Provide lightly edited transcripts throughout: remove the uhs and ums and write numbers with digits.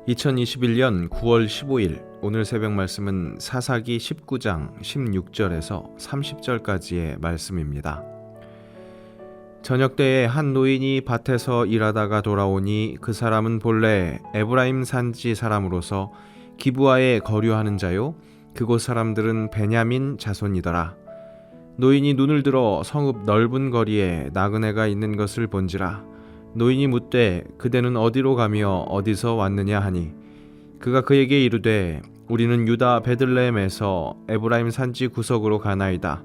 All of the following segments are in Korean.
2021년 9월 15일 오늘 새벽 말씀은 사사기 19장 16절에서 30절까지의 말씀입니다. 저녁 때에 한 노인이 밭에서 일하다가 돌아오니 그 사람은 본래 에브라임 산지 사람으로서 기브아에 거류하는 자요 그곳 사람들은 베냐민 자손이더라. 노인이 눈을 들어 성읍 넓은 거리에 나그네가 있는 것을 본지라. 노인이 묻되 그대는 어디로 가며 어디서 왔느냐 하니 그가 그에게 이르되 우리는 유다 베들레헴에서 에브라임 산지 구석으로 가나이다.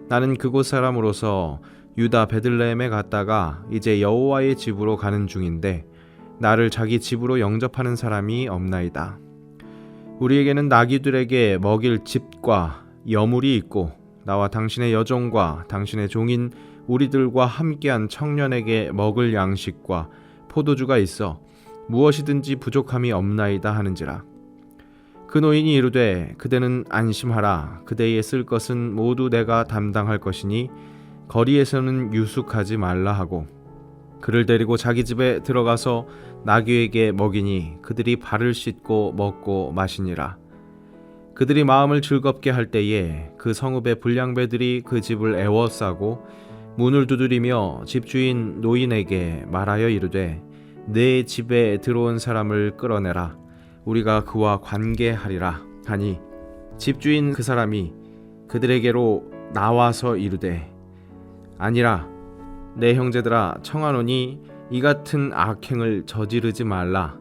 나는 그곳 사람으로서 유다 베들레헴에 갔다가 이제 여호와의 집으로 가는 중인데 나를 자기 집으로 영접하는 사람이 없나이다. 우리에게는 나귀들에게 먹일 집과 여물이 있고 나와 당신의 여종과 당신의 종인 우리들과 함께한 청년에게 먹을 양식과 포도주가 있어 무엇이든지 부족함이 없나이다 하는지라. 그 노인이 이르되 그대는 안심하라. 그대의 쓸 것은 모두 내가 담당할 것이니 거리에서는 유숙하지 말라 하고 그를 데리고 자기 집에 들어가서 나귀에게 먹이니 그들이 발을 씻고 먹고 마시니라. 그들이 마음을 즐겁게 할 때에 그 성읍의 불량배들이 그 집을 애워싸고 문을 두드리며 집주인 노인에게 말하여 이르되 내 집에 들어온 사람을 끌어내라. 우리가 그와 관계하리라 하니 집주인 그 사람이 그들에게로 나와서 이르되 아니라 내 형제들아 청하노니 이 같은 악행을 저지르지 말라.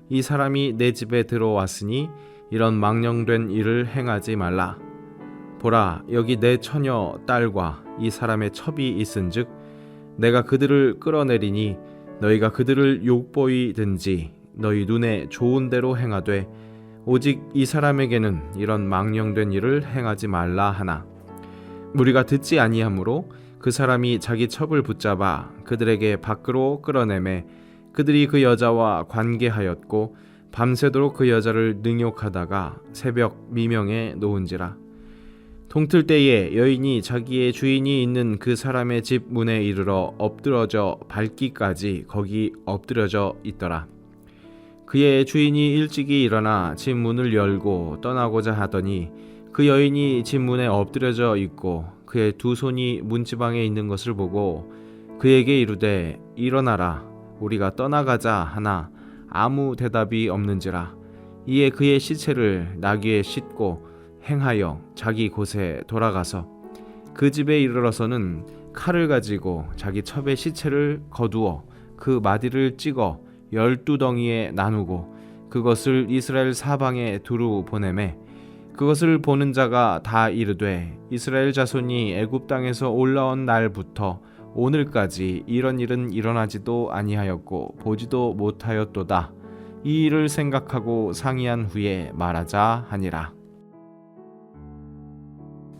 이 사람이 내 집에 들어왔으니 이런 망령된 일을 행하지 말라. 보라 여기 내 처녀 딸과 이 사람의 첩이 있은즉 내가 그들을 끌어내리니 너희가 그들을 욕보이든지 너희 눈에 좋은 대로 행하되 오직 이 사람에게는 이런 망령된 일을 행하지 말라 하나 우리가 듣지 아니하므로 그 사람이 자기 첩을 붙잡아 그들에게 밖으로 끌어내매 그들이 그 여자와 관계하였고 밤새도록 그 여자를 능욕하다가 새벽 미명에 놓은지라. 동틀 때에 여인이 자기의 주인이 있는 그 사람의 집 문에 이르러 엎드러져 밟기까지 거기 엎드려져 있더라. 그의 주인이 일찍이 일어나 집 문을 열고 떠나고자 하더니 그 여인이 집 문에 엎드려져 있고 그의 두 손이 문지방에 있는 것을 보고 그에게 이르되 일어나라 우리가 떠나가자 하나 아무 대답이 없는지라. 이에 그의 시체를 나귀에 싣고 행하여 자기 곳에 돌아가서 그 집에 이르러서는 칼을 가지고 자기 첩의 시체를 거두어 그 마디를 찍어 12덩이에 나누고 그것을 이스라엘 사방에 두루 보내매 그것을 보는 자가 다 이르되 이스라엘 자손이 애굽 땅에서 올라온 날부터 오늘까지 이런 일은 일어나지도 아니하였고 보지도 못하였도다. 이 일을 생각하고 상의한 후에 말하자 하니라.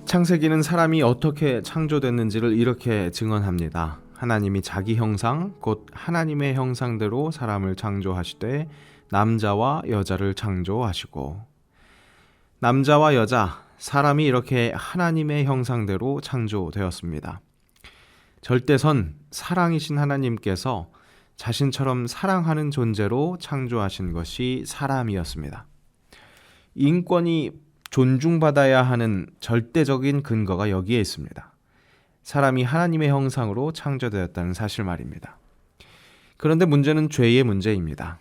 창세기는 사람이 어떻게 창조됐는지를 이렇게 증언합니다. 하나님이 자기 형상 곧 하나님의 형상대로 사람을 창조하시되 남자와 여자를 창조하시고 남자와 여자 사람이 이렇게 하나님의 형상대로 창조되었습니다. 절대선 사랑이신 하나님께서 자신처럼 사랑하는 존재로 창조하신 것이 사람이었습니다. 인권이 존중받아야 하는 절대적인 근거가 여기에 있습니다. 사람이 하나님의 형상으로 창조되었다는 사실 말입니다. 그런데 문제는 죄의 문제입니다.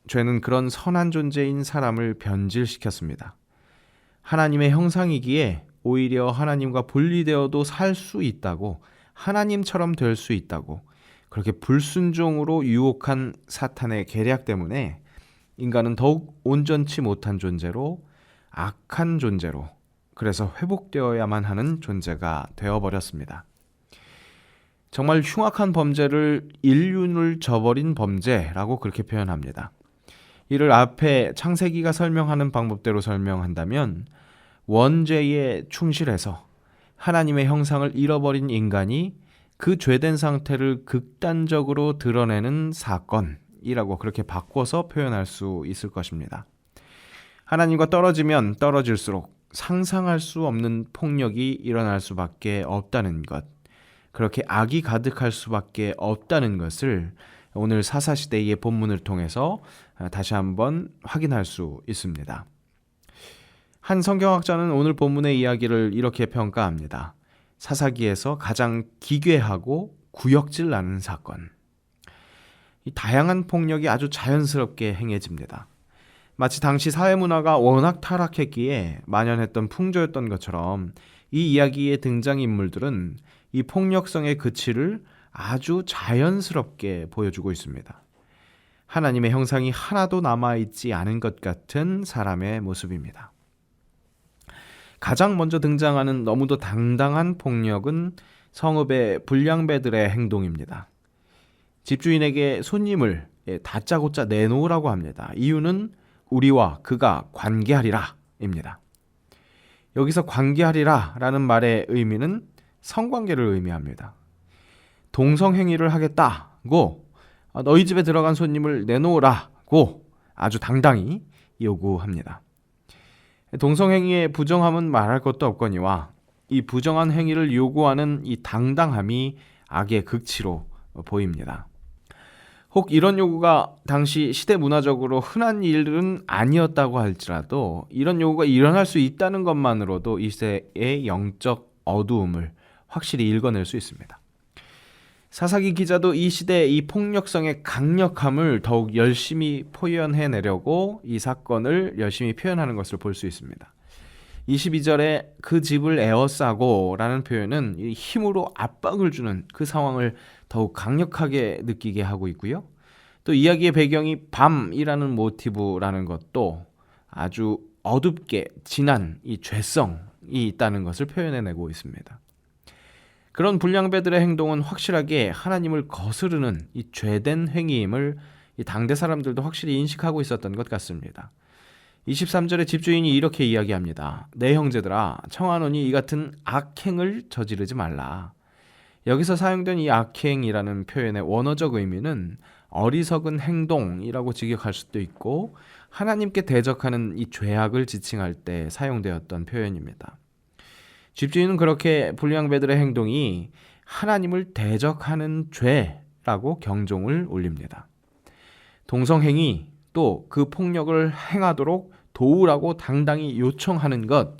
죄는 그런 선한 존재인 사람을 변질시켰습니다. 하나님의 형상이기에 오히려 하나님과 분리되어도 살 수 있다고 하나님처럼 될 수 있다고 그렇게 불순종으로 유혹한 사탄의 계략 때문에 인간은 더욱 온전치 못한 존재로 악한 존재로 그래서 회복되어야만 하는 존재가 되어버렸습니다. 정말 흉악한 범죄를 인륜을 저버린 범죄라고 그렇게 표현합니다. 이를 앞에 창세기가 설명하는 방법대로 설명한다면 원죄에 충실해서 하나님의 형상을 잃어버린 인간이 그 죄된 상태를 극단적으로 드러내는 사건이라고 그렇게 바꿔서 표현할 수 있을 것입니다. 하나님과 떨어지면 떨어질수록 상상할 수 없는 폭력이 일어날 수밖에 없다는 것, 그렇게 악이 가득할 수밖에 없다는 것을 오늘 사사시대의 본문을 통해서 다시 한번 확인할 수 있습니다. 한 성경학자는 오늘 본문의 이야기를 이렇게 평가합니다. 사사기에서 가장 기괴하고 구역질 나는 사건. 이 다양한 폭력이 아주 자연스럽게 행해집니다. 마치 당시 사회문화가 워낙 타락했기에 만연했던 풍조였던 것처럼 이 이야기의 등장인물들은 이 폭력성의 그치를 아주 자연스럽게 보여주고 있습니다. 하나님의 형상이 하나도 남아있지 않은 것 같은 사람의 모습입니다. 가장 먼저 등장하는 너무도 당당한 폭력은 성읍의 불량배들의 행동입니다. 집주인에게 손님을 다짜고짜 내놓으라고 합니다. 이유는 우리와 그가 관계하리라 입니다. 여기서 관계하리라 라는 말의 의미는 성관계를 의미합니다. 동성행위를 하겠다고 너희 집에 들어간 손님을 내놓으라고 아주 당당히 요구합니다. 동성행위의 부정함은 말할 것도 없거니와 이 부정한 행위를 요구하는 이 당당함이 악의 극치로 보입니다. 혹 이런 요구가 당시 시대 문화적으로 흔한 일은 아니었다고 할지라도 이런 요구가 일어날 수 있다는 것만으로도 이 시대의 영적 어두움을 확실히 읽어낼 수 있습니다. 사사기 기자도 이 시대의 이 폭력성의 강력함을 더욱 열심히 표현해내려고 이 사건을 열심히 표현하는 것을 볼 수 있습니다. 22절에 그 집을 에워싸고 라는 표현은 이 힘으로 압박을 주는 그 상황을 더욱 강력하게 느끼게 하고 있고요. 또 이야기의 배경이 밤이라는 모티브라는 것도 아주 어둡게 진한 이 죄성이 있다는 것을 표현해내고 있습니다. 그런 불량배들의 행동은 확실하게 하나님을 거스르는 이 죄된 행위임을 이 당대 사람들도 확실히 인식하고 있었던 것 같습니다. 23절에 집주인이 이렇게 이야기합니다. 내 형제들아 청하노니 이 같은 악행을 저지르지 말라. 여기서 사용된 이 악행이라는 표현의 원어적 의미는 어리석은 행동이라고 직역할 수도 있고 하나님께 대적하는 이 죄악을 지칭할 때 사용되었던 표현입니다. 집주인은 그렇게 불량배들의 행동이 하나님을 대적하는 죄라고 경종을 울립니다. 동성행위 또 그 폭력을 행하도록 도우라고 당당히 요청하는 것,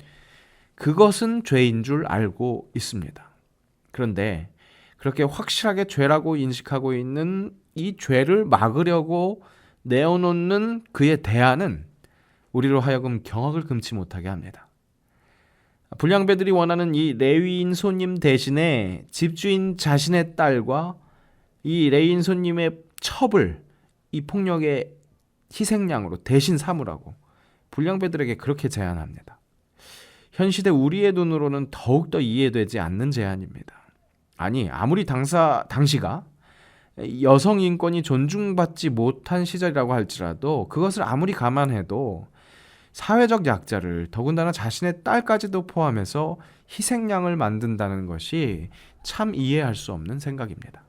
그것은 죄인 줄 알고 있습니다. 그런데 그렇게 확실하게 죄라고 인식하고 있는 이 죄를 막으려고 내어놓는 그의 대안은 우리로 하여금 경악을 금치 못하게 합니다. 불량배들이 원하는 이 레위인 손님 대신에 집주인 자신의 딸과 이 레위인 손님의 첩을 이 폭력의 희생양으로 대신 삼으라고 불량배들에게 그렇게 제안합니다. 현 시대 우리의 눈으로는 더욱더 이해되지 않는 제안입니다. 아니, 아무리 당시가 여성 인권이 존중받지 못한 시절이라고 할지라도 그것을 아무리 감안해도 사회적 약자를 더군다나 자신의 딸까지도 포함해서 희생양을 만든다는 것이 참 이해할 수 없는 생각입니다.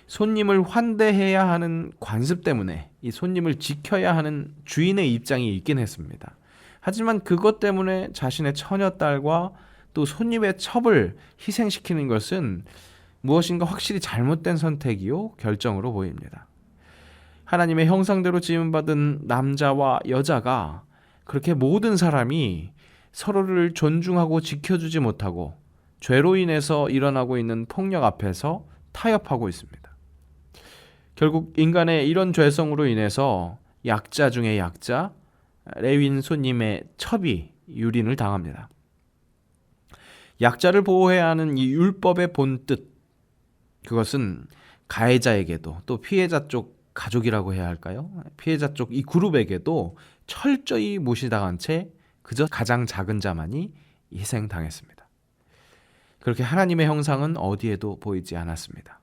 손님을 환대해야 하는 관습 때문에 이 손님을 지켜야 하는 주인의 입장이 있긴 했습니다. 하지만 그것 때문에 자신의 처녀딸과 또 손님의 첩을 희생시키는 것은 무엇인가 확실히 잘못된 선택이요 결정으로 보입니다. 하나님의 형상대로 지음받은 남자와 여자가 그렇게 모든 사람이 서로를 존중하고 지켜주지 못하고 죄로 인해서 일어나고 있는 폭력 앞에서 타협하고 있습니다. 결국 인간의 이런 죄성으로 인해서 약자 중에 약자, 레위인 손님의 첩이 유린을 당합니다. 약자를 보호해야 하는 이 율법의 본뜻, 그것은 가해자에게도 또 피해자 쪽 가족이라고 해야 할까요? 피해자 쪽 이 그룹에게도 철저히 무시당한 채 그저 가장 작은 자만이 희생당했습니다. 그렇게 하나님의 형상은 어디에도 보이지 않았습니다.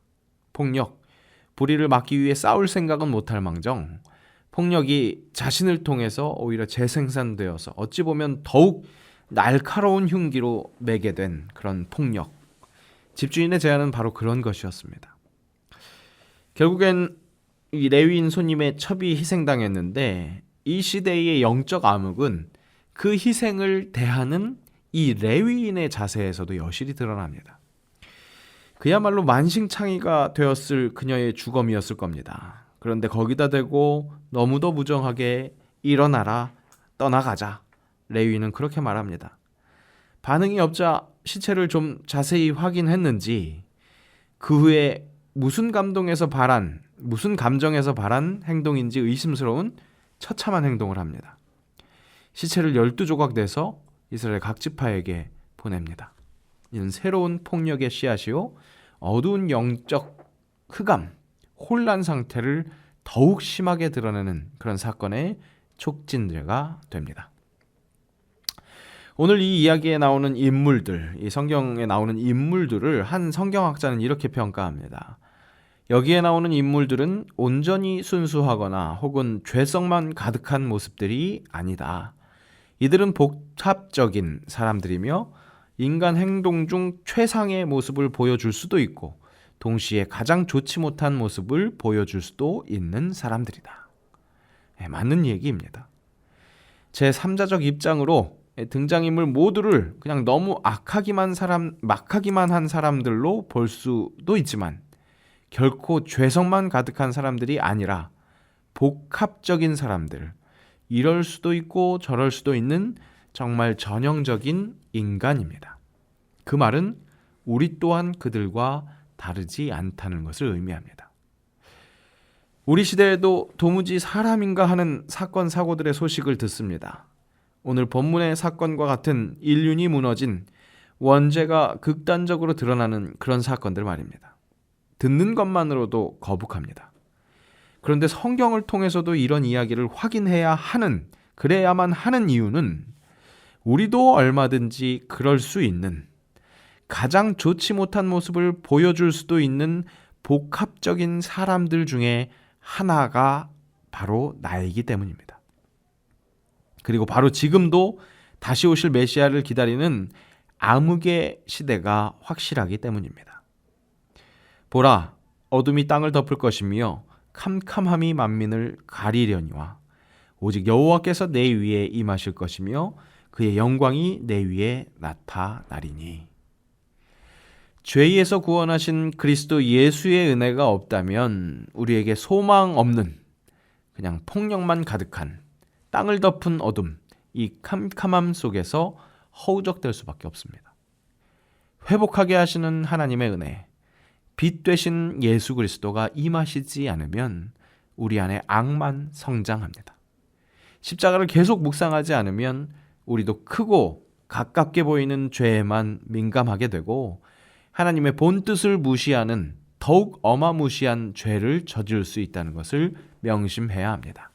폭력, 불의를 막기 위해 싸울 생각은 못할 망정 폭력이 자신을 통해서 오히려 재생산되어서 어찌 보면 더욱 날카로운 흉기로 매게 된 그런 폭력. 집주인의 제안은 바로 그런 것이었습니다. 결국엔 이 레위인 손님의 첩이 희생당했는데 이 시대의 영적 암흑은 그 희생을 대하는 이 레위인의 자세에서도 여실히 드러납니다. 그야말로 만신창이가 되었을 그녀의 주검이었을 겁니다. 그런데 거기다 대고 너무도 무정하게 일어나라, 떠나가자. 레위는 그렇게 말합니다. 반응이 없자 시체를 좀 자세히 확인했는지 그 후에 무슨 감정에서 발한 행동인지 의심스러운 처참한 행동을 합니다. 시체를 12조각 내서 이스라엘 각 지파에게 보냅니다. 이는 새로운 폭력의 씨앗이요, 어두운 영적 흑암, 혼란 상태를 더욱 심하게 드러내는 그런 사건의 촉진제가 됩니다. 오늘 이 이야기에 나오는 인물들, 이 성경에 나오는 인물들을 한 성경학자는 이렇게 평가합니다. 여기에 나오는 인물들은 온전히 순수하거나 혹은 죄성만 가득한 모습들이 아니다. 이들은 복합적인 사람들이며 인간 행동 중 최상의 모습을 보여줄 수도 있고 동시에 가장 좋지 못한 모습을 보여줄 수도 있는 사람들이다. 맞는 얘기입니다. 제3자적 입장으로 등장인물 모두를 그냥 너무 막하기만 한 사람들로 볼 수도 있지만 결코 죄성만 가득한 사람들이 아니라 복합적인 사람들, 이럴 수도 있고 저럴 수도 있는 정말 전형적인 인간입니다. 그 말은 우리 또한 그들과 다르지 않다는 것을 의미합니다. 우리 시대에도 도무지 사람인가 하는 사건 사고들의 소식을 듣습니다. 오늘 본문의 사건과 같은 인륜이 무너진 원죄가 극단적으로 드러나는 그런 사건들 말입니다. 듣는 것만으로도 거북합니다. 그런데 성경을 통해서도 이런 이야기를 그래야만 하는 이유는 우리도 얼마든지 그럴 수 있는, 가장 좋지 못한 모습을 보여줄 수도 있는 복합적인 사람들 중에 하나가 바로 나이기 때문입니다. 그리고 바로 지금도 다시 오실 메시아를 기다리는 암흑의 시대가 확실하기 때문입니다. 보라, 어둠이 땅을 덮을 것이며 캄캄함이 만민을 가리려니와 오직 여호와께서 내 위에 임하실 것이며 그의 영광이 내 위에 나타나리니. 죄에서 구원하신 그리스도 예수의 은혜가 없다면 우리에게 소망 없는, 그냥 폭력만 가득한 땅을 덮은 어둠, 이 캄캄함 속에서 허우적될 수밖에 없습니다. 회복하게 하시는 하나님의 은혜, 빛 되신 예수 그리스도가 임하시지 않으면 우리 안에 악만 성장합니다. 십자가를 계속 묵상하지 않으면 우리도 크고 가깝게 보이는 죄에만 민감하게 되고 하나님의 본뜻을 무시하는 더욱 어마무시한 죄를 저지를 수 있다는 것을 명심해야 합니다.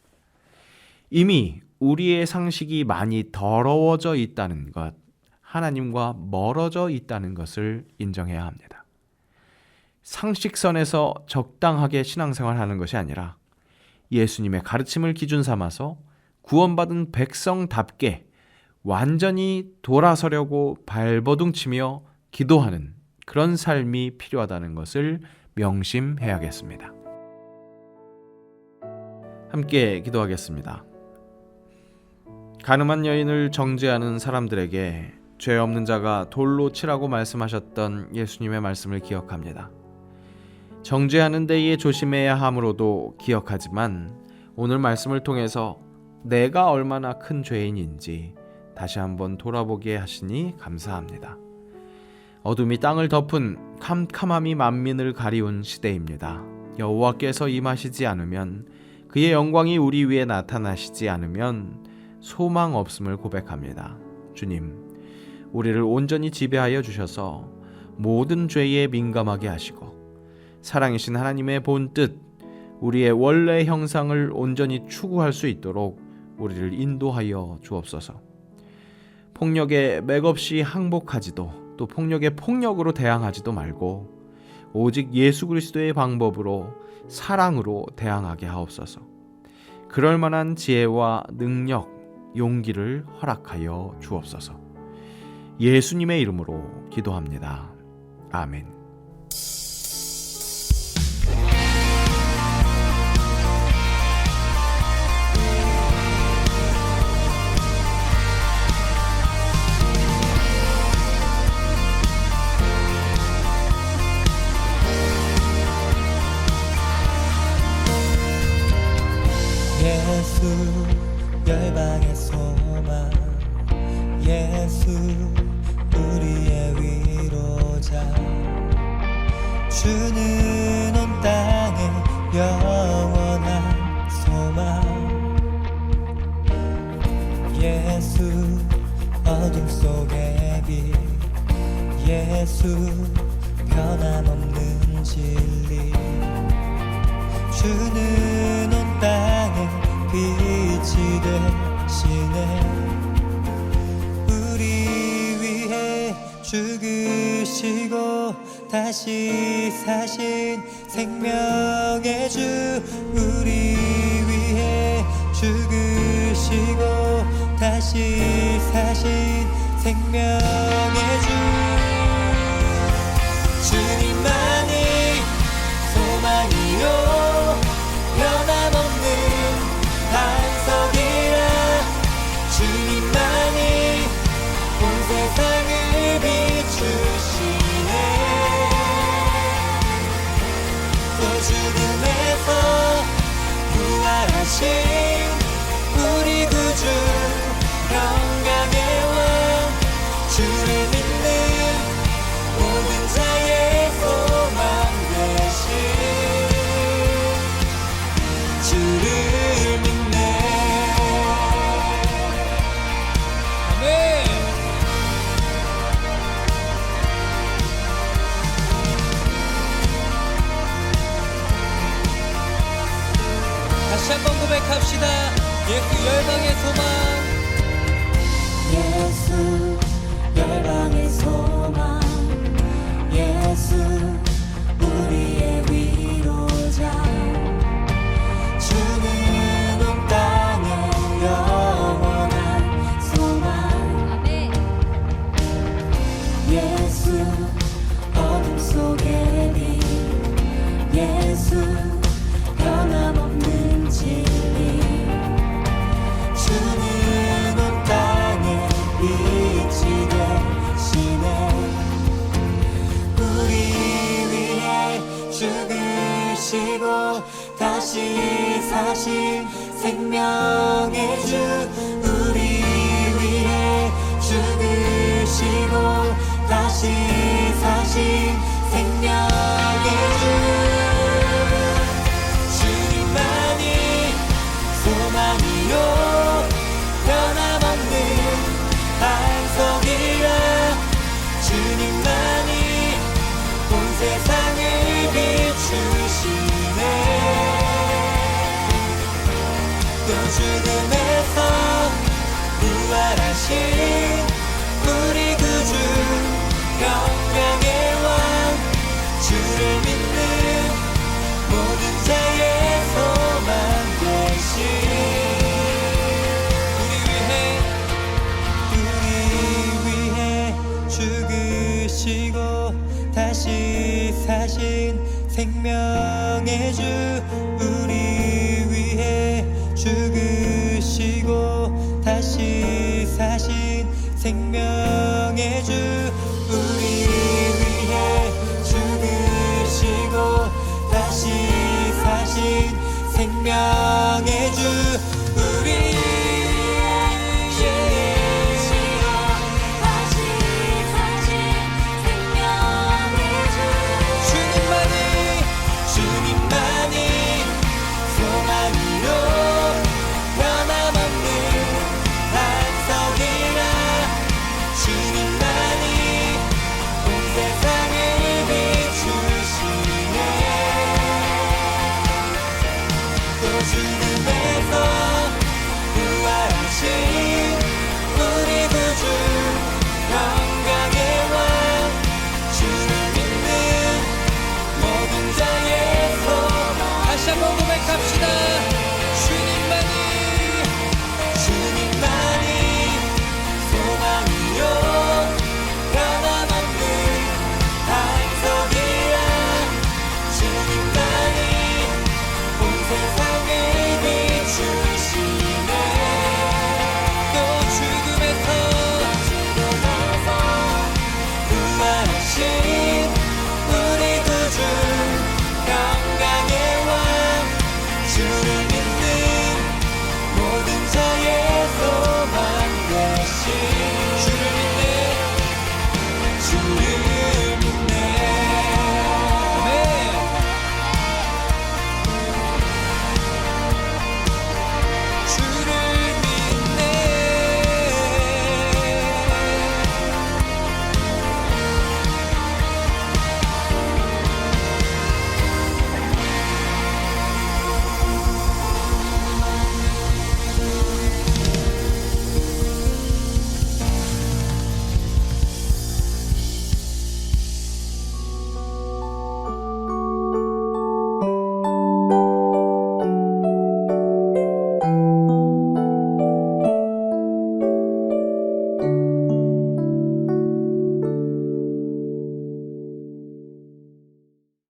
이미 우리의 상식이 많이 더러워져 있다는 것, 하나님과 멀어져 있다는 것을 인정해야 합니다. 상식선에서 적당하게 신앙생활하는 것이 아니라 예수님의 가르침을 기준 삼아서 구원받은 백성답게 완전히 돌아서려고 발버둥치며 기도하는 그런 삶이 필요하다는 것을 명심해야겠습니다. 함께 기도하겠습니다. 가늠한 여인을 정죄하는 사람들에게 죄 없는 자가 돌로 치라고 말씀하셨던 예수님의 말씀을 기억합니다. 정죄하는 데에 조심해야 함으로도 기억하지만 오늘 말씀을 통해서 내가 얼마나 큰 죄인인지 다시 한번 돌아보게 하시니 감사합니다. 어둠이 땅을 덮은 캄캄함이 만민을 가리운 시대입니다. 여호와께서 임하시지 않으면, 그의 영광이 우리 위에 나타나시지 않으면 소망 없음을 고백합니다. 주님, 우리를 온전히 지배하여 주셔서 모든 죄에 민감하게 하시고 사랑이신 하나님의 본뜻, 우리의 원래 형상을 온전히 추구할 수 있도록 우리를 인도하여 주옵소서. 폭력에 맥없이 항복하지도 또 폭력에 폭력으로 대항하지도 말고 오직 예수 그리스도의 방법으로 사랑으로 대항하게 하옵소서. 그럴 만한 지혜와 능력, 용기를 허락하여 주옵소서. 예수님의 이름으로 기도합니다. 아멘. 열방의 소망 예수 우리의 위로자 주는 온 땅에 영원한 소망 예수 어둠 속의 빛 예수 변함없는 진리 주는 온 땅에 빛이 되시네 우리 위해 죽으시고 다시 사신 생명의 주 우리 위해 죽으시고 다시 사신 생명의 주 주님만이 소망이요 변함없는 반석이라 주님만이 온 세상을 비추시네 또 죽음에서 부활하신 우리 구주 영광의 왕 주를 믿는 모든 자의 소망 되신 주를 믿네 아멘 다시 한번 고백합시다 예수 열방의 소망 예수 열방의 소망 예수 우리의 위로자 주는 온 땅에 영원한 소망 예수 어둠 속의 빛 예수 변함없는 진리 주는 온 땅에 빛이 되시네 우리 위해 죽으시고 다시 사신 생명의 주 우리 위해 죽으시고 다시 사신 생명의 주 주님만이 소망이요 변함없는 반석이라 주님만이 온 세상을 비추시네 또 죽음에서 부활하신 우리 구주 영광의 왕 주를 믿는 모든 자의 소망 되신 우리 위해 죽으시고 다시 사신 생명의 주 우리 위해 죽으시고 다시 사신 생명의 주 우리 위해 죽으시고 다시 사신 생명의 주 우리 한번 고백합시다